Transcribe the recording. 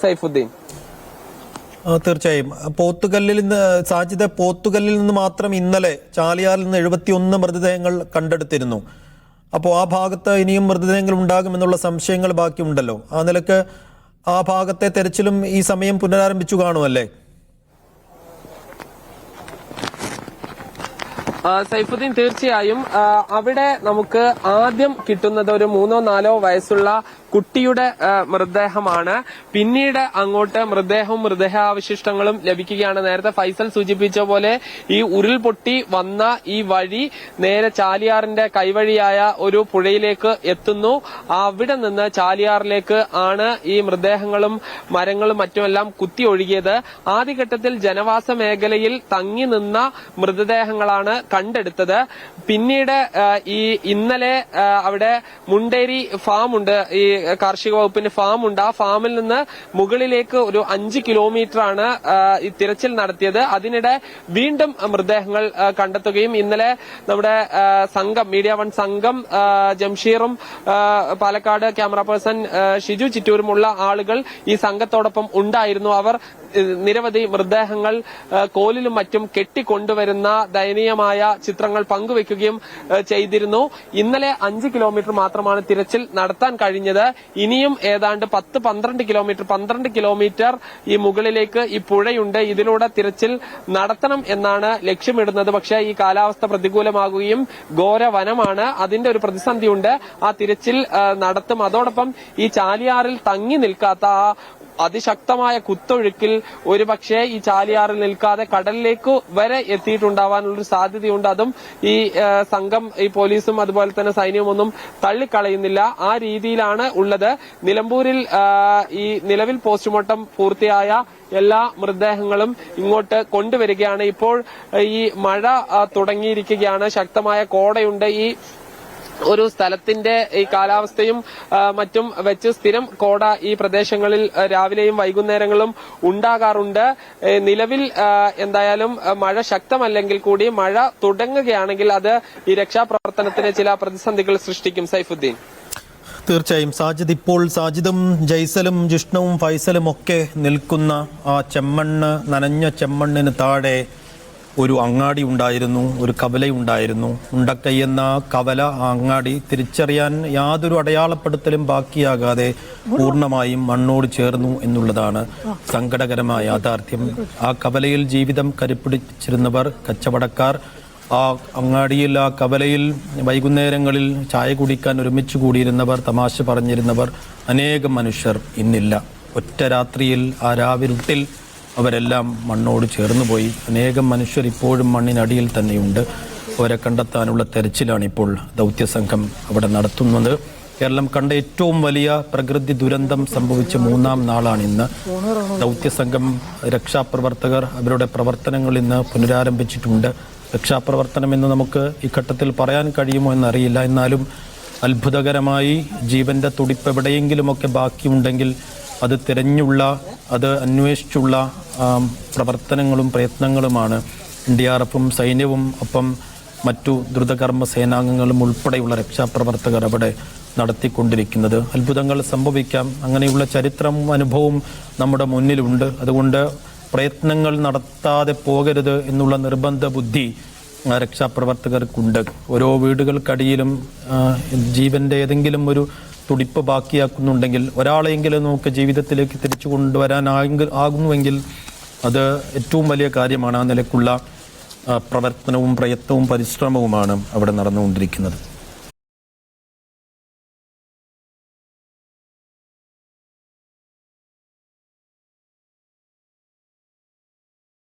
സൈഫുദ്ദീൻ. തീർച്ചയായും പോത്തുകല്ലിൽ നിന്ന് മാത്രം ഇന്നലെ ചാലിയാറിൽ നിന്ന് 71 മൃതദേഹങ്ങൾ കണ്ടെടുത്തിരുന്നു. അപ്പോൾ ആ ഭാഗത്ത് ഇനിയും മൃതദേഹങ്ങൾ ഉണ്ടാകുമെന്നുള്ള സംശയങ്ങൾ ബാക്കിയുണ്ടല്ലോ. ആ നിലക്ക് ആ ഭാഗത്തെ തെരച്ചിലും ഈ സമയം പുനരാരംഭിച്ചു കാണുമല്ലേ? സൈഫുദ്ദീൻ, തീർച്ചയായും അവിടെ നമുക്ക് ആദ്യം കിട്ടുന്നത് ഒരു 3-4 വയസ്സുള്ള കുട്ടിയുടെ മൃതദേഹമാണ്. പിന്നീട് അങ്ങോട്ട് മൃതദേഹവും മൃതദേഹാവശിഷ്ടങ്ങളും ലഭിക്കുകയാണ്. നേരത്തെ ഫൈസൽ സൂചിപ്പിച്ച പോലെ ഈ ഉരുൾപൊട്ടി വന്ന ഈ വഴി നേരെ ചാലിയാറിന്റെ കൈവഴിയായ ഒരു പുഴയിലേക്ക് എത്തുന്നു. അവിടെ നിന്ന് ചാലിയാറിലേക്ക് ആണ് ഈ മൃതദേഹങ്ങളും മരങ്ങളും മറ്റുമെല്ലാം കുത്തി ഒഴുകിയത്. ആദ്യഘട്ടത്തിൽ ജനവാസ മേഖലയിൽ തങ്ങി നിന്ന മൃതദേഹങ്ങളാണ് കണ്ടെടുത്തത്. പിന്നീട് ഇന്നലെ അവിടെ മുണ്ടേരി ഫാം ഉണ്ട്, ഈ കാർഷിക വകുപ്പിന്റെ ഫാം ഉണ്ട്. ആ ഫാമിൽ നിന്ന് മുകളിലേക്ക് ഒരു 5 കിലോമീറ്റർ ആണ് ഈ തിരച്ചിൽ നടത്തിയത്. അതിനിടെ വീണ്ടും മൃതദേഹങ്ങൾ കണ്ടെത്തുകയും ഇന്നലെ നമ്മുടെ സംഘം, മീഡിയ വൺ സംഘം, ജംഷീറും പാലക്കാട് ക്യാമറ പേഴ്സൺ ഷിജു ചിറ്റൂരുമുള്ള ആളുകൾ ഈ സംഘത്തോടൊപ്പം ഉണ്ടായിരുന്നു. അവർ നിരവധി മൃതദേഹങ്ങൾ കോലിലും മറ്റും കെട്ടിക്കൊണ്ടുവരുന്ന ദയനീയമായ ചിത്രങ്ങൾ പങ്കുവെക്കുകയും ചെയ്തിരുന്നു. ഇന്നലെ 5 കിലോമീറ്റർ മാത്രമാണ് തിരച്ചിൽ നടത്താൻ കഴിഞ്ഞത്. ഇനിയും ഏതാണ്ട് 12 കിലോമീറ്റർ ഈ മുകളിലേക്ക് ഈ പുഴയുണ്ട്. ഇതിലൂടെ തിരച്ചിൽ നടത്തണം എന്നാണ് ലക്ഷ്യമിടുന്നത്. പക്ഷേ ഈ കാലാവസ്ഥ പ്രതികൂലമാകുകയും ഘോരവനമാണ്, അതിന്റെ ഒരു പ്രതിസന്ധിയുണ്ട്. ആ തിരച്ചിൽ നടത്തും. അതോടൊപ്പം ഈ ചാലിയാറിൽ തങ്ങി നിൽക്കാത്ത ആ അതിശക്തമായ കുത്തൊഴുക്കിൽ ഒരുപക്ഷെ ഈ ചാലിയാറിൽ നിൽക്കാതെ കടലിലേക്ക് വരെ എത്തിയിട്ടുണ്ടാവാനുള്ളൊരു സാധ്യതയുണ്ട്. അതും ഈ സംഘം, ഈ പോലീസും അതുപോലെ തന്നെ സൈന്യവും ഒന്നും തള്ളിക്കളയുന്നില്ല. ആ രീതിയിലാണ് ഉള്ളത്. നിലമ്പൂരിൽ ഈ നിലവിൽ പോസ്റ്റ്മോർട്ടം പൂർത്തിയായ എല്ലാ മൃതദേഹങ്ങളും ഇങ്ങോട്ട് കൊണ്ടുവരികയാണ്. ഇപ്പോൾ ഈ മഴ തുടങ്ങിയിരിക്കുകയാണ്, ശക്തമായ കോടയുണ്ട്. ഈ ഒരു സ്ഥലത്തിന്റെ ഈ കാലാവസ്ഥയും മറ്റും വെച്ച് സ്ഥിരം കോട ഈ പ്രദേശങ്ങളിൽ രാവിലെയും വൈകുന്നേരങ്ങളും ഉണ്ടാകാറുണ്ട്. നിലവിൽ എന്തായാലും മഴ ശക്തമല്ലെങ്കിൽ കൂടി മഴ തുടങ്ങുകയാണെങ്കിൽ അത് ഈ രക്ഷാപ്രവർത്തനത്തിന് ചില പ്രതിസന്ധികൾ സൃഷ്ടിക്കും. സൈഫുദ്ദീൻ. തീർച്ചയായും സാജിദ്, ഇപ്പോൾ സാജിദും ജയ്സലും ജിഷ്ണുവും ഫൈസലും ഒക്കെ നിൽക്കുന്ന ആ നനഞ്ഞ ചെമ്മണ്ണിന് താഴെ ഒരു അങ്ങാടി ഉണ്ടായിരുന്നു, ഒരു കവലയുണ്ടായിരുന്നു. ഉണ്ടക്കൈ എന്ന കവല, ആ അങ്ങാടി തിരിച്ചറിയാൻ യാതൊരു അടയാളപ്പെടുത്തലും ബാക്കിയാകാതെ പൂർണ്ണമായും മണ്ണോട് ചേർന്നു എന്നുള്ളതാണ് സങ്കടകരമായ യാഥാർത്ഥ്യം. ആ കവലയിൽ ജീവിതം കരുപ്പിടിച്ചിരുന്നവർ, കച്ചവടക്കാർ, ആ അങ്ങാടിയിൽ, ആ കവലയിൽ വൈകുന്നേരങ്ങളിൽ ചായ കുടിക്കാൻ ഒരുമിച്ച് കൂടിയിരുന്നവർ, തമാശ പറഞ്ഞിരുന്നവർ, അനേകം മനുഷ്യർ ഇന്നില്ല. ഒറ്റ രാത്രിയിൽ, ആ രാവിരുട്ടിൽ അവരെല്ലാം മണ്ണോട് ചേർന്നുപോയി. അനേകം മനുഷ്യർ ഇപ്പോഴും മണ്ണിനടിയിൽ തന്നെയുണ്ട്. അവരെ കണ്ടെത്താനുള്ള തെരച്ചിലാണ് ഇപ്പോൾ ദൗത്യസംഘം അവിടെ നടത്തുന്നത്. കേരളം കണ്ട ഏറ്റവും വലിയ പ്രകൃതി ദുരന്തം സംഭവിച്ച 3-ാം നാളാണ് ഇന്ന്. ദൗത്യസംഘം, രക്ഷാപ്രവർത്തകർ അവരുടെ പ്രവർത്തനങ്ങൾ ഇന്ന് പുനരാരംഭിച്ചിട്ടുണ്ട്. രക്ഷാപ്രവർത്തനം എന്ന് നമുക്ക് ഈ ഘട്ടത്തിൽ പറയാൻ കഴിയുമോ എന്നറിയില്ല. എന്നാലും അത്ഭുതകരമായി ജീവന്റെ തുടിപ്പ് എവിടെയെങ്കിലുമൊക്കെ ബാക്കിയുണ്ടെങ്കിൽ അത് തിരഞ്ഞുള്ള, അത് അന്വേഷിച്ചുള്ള പ്രവർത്തനങ്ങളും പ്രയത്നങ്ങളുമാണ് NDRFും സൈന്യവും ഒപ്പം മറ്റു ദ്രുതകർമ്മ സേനാംഗങ്ങളും ഉൾപ്പെടെയുള്ള രക്ഷാപ്രവർത്തകർ അവിടെ നടത്തിക്കൊണ്ടിരിക്കുന്നത്. അത്ഭുതങ്ങൾ സംഭവിക്കാം, അങ്ങനെയുള്ള ചരിത്രവും അനുഭവവും നമ്മുടെ മുന്നിലുണ്ട്. അതുകൊണ്ട് പ്രയത്നങ്ങൾ നടത്താതെ പോകരുത് എന്നുള്ള നിർബന്ധ ബുദ്ധി രക്ഷാപ്രവർത്തകർക്കുണ്ട്. ഓരോ വീടുകൾക്കടിയിലും ജീവന്റെ ഏതെങ്കിലും ഒരു തുടിപ്പ് ബാക്കിയാക്കുന്നുണ്ടെങ്കിൽ, ഒരാളെങ്കിലും നമുക്ക് ജീവിതത്തിലേക്ക് തിരിച്ചു കൊണ്ടുവരാനാകുന്നുവെങ്കിൽ അത് ഏറ്റവും വലിയ കാര്യമാണ്. ആ നിലക്കുള്ള പ്രവർത്തനവും പ്രയത്നവും പരിശ്രമവുമാണ് അവിടെ നടന്നുകൊണ്ടിരിക്കുന്നത്.